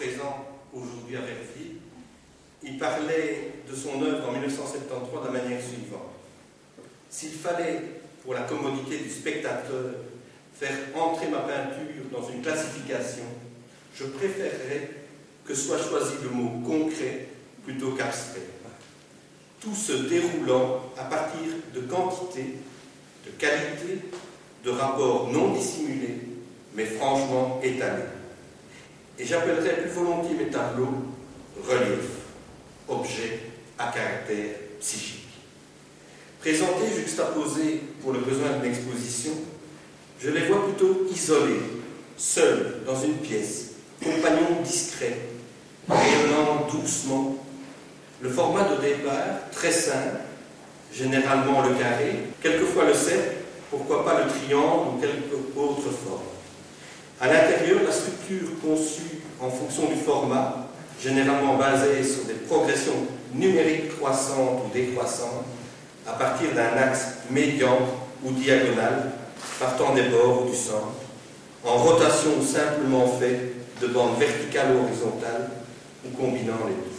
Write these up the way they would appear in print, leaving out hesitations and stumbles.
présent aujourd'hui à Verviers, il parlait de son œuvre en 1973 de la manière suivante. S'il fallait, pour la commodité du spectateur, faire entrer ma peinture dans une classification, je préférerais que soit choisi le mot concret plutôt qu'abstrait. Tout se déroulant à partir de quantité, de qualité, de rapports non dissimulés, mais franchement étalés. Et j'appellerais plus volontiers mes tableaux relief, objet à caractère psychique. Présentés, juxtaposés pour le besoin d'une exposition, je les vois plutôt isolés, seuls dans une pièce, compagnons discrets, rayonnant doucement. Le format de départ, très simple, généralement le carré, quelquefois le cercle, pourquoi pas le triangle ou quelque autre forme. À l'intérieur, la structure conçue en fonction du format, généralement basée sur des progressions numériques croissantes ou décroissantes, à partir d'un axe médian ou diagonal, partant des bords ou du centre, en rotation simplement faite de bandes verticales ou horizontales, ou combinant les deux.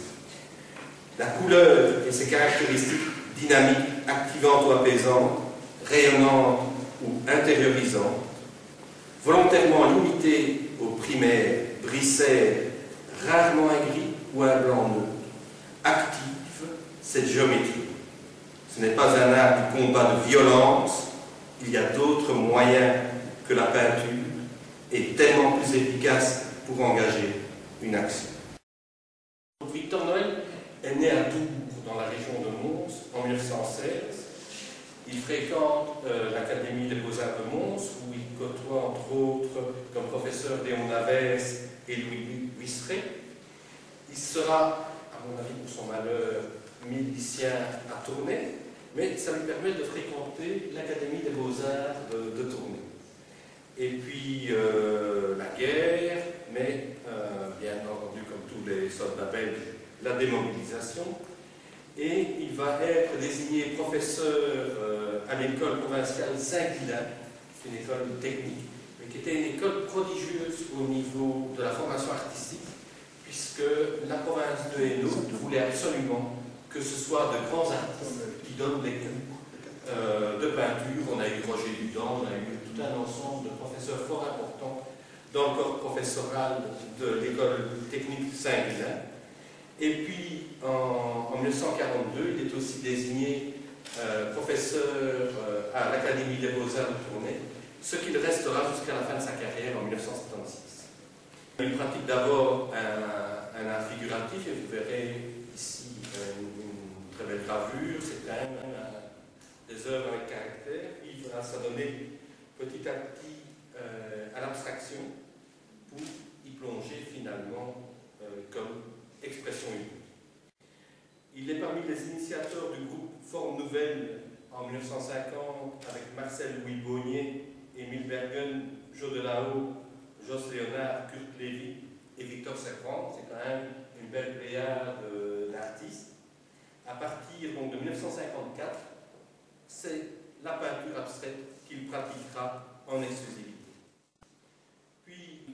La couleur et ses caractéristiques dynamiques, activantes ou apaisantes, rayonnantes ou intériorisantes, volontairement limitées au primaire, brissaire, rarement un gris ou un blanc neutre, active cette géométrie. Ce n'est pas un art du combat de violence, il y a d'autres moyens que la peinture, et tellement plus efficace pour engager une action. Victor Noël est né à Douvres, dans la région de Mons, en 1916. Il fréquente l'Académie des Beaux-Arts de Mons, où il côtoie entre autres comme professeur Léon Navès et Louis Huisseret. Il sera, à mon avis pour son malheur, milicien à Tournai, mais ça lui permet de fréquenter l'Académie des Beaux-Arts de Tournai. Et puis la guerre, mais bien entendu comme tous les soldats belges, la démobilisation. Et il va être désigné professeur à l'école provinciale Saint-Guilain, qui est une école technique, mais qui était une école prodigieuse au niveau de la formation artistique, puisque la province de Hainaut voulait absolument que ce soit de grands artistes qui donnent des cours de peinture. On a eu Roger Dudan, on a eu tout un ensemble de professeurs fort importants dans le corps professoral de l'école technique Saint-Guilain. Et puis en 1942, il est aussi désigné professeur à l'Académie des Beaux-Arts de Tournai, ce qu'il restera jusqu'à la fin de sa carrière en 1976. Il pratique d'abord un art figuratif, et vous verrez ici une très belle gravure, c'est quand même des œuvres avec caractère. Il va s'adonner petit à petit à l'abstraction pour y plonger finalement comme expression unique. Il est parmi les initiateurs du groupe Forme Nouvelle en 1950 avec Marcel Louis Bonnier, Émile Bergen, Jo Delahaut, Jos Léonard, Kurt Lévy et Victor Servant. C'est quand même une belle pléiade d'artistes. À partir donc, de 1954, c'est la peinture abstraite qu'il pratiquera en exclusivité. Puis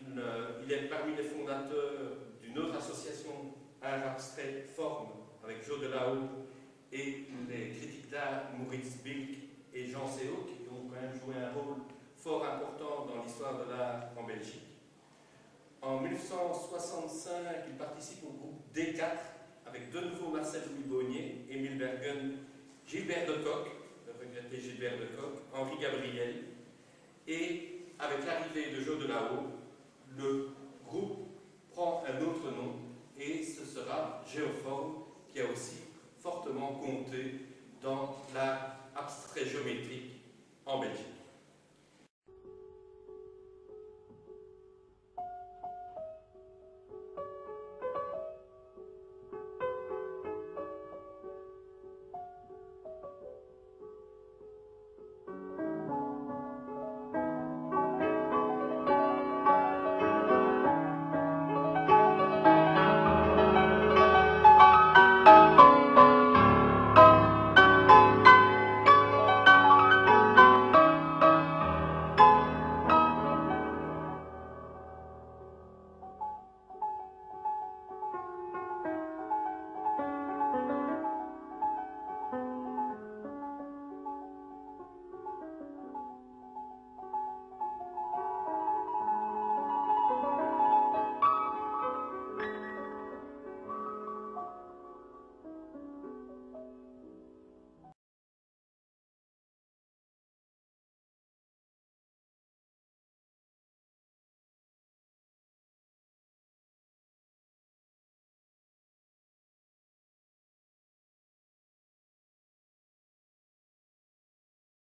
il est parmi les fondateurs d'une autre association art abstrait Forme avec Jo Delahaut et les critiques d'art Moritz Bilk et Jean Séot, qui ont quand même joué un rôle fort important dans l'histoire de l'art en Belgique. En 1965, il participe au groupe D4 avec de nouveau Marcel Louis Bonnier, Émile Bergen, Gilbert de Cock, le regretté Gilbert de Cock, Henri Gabriel, et avec l'arrivée de Jo Delahaut, le groupe prend un autre nom, et ce sera Géoforme, qui a aussi fortement compté dans l'art abstrait géométrique en Belgique.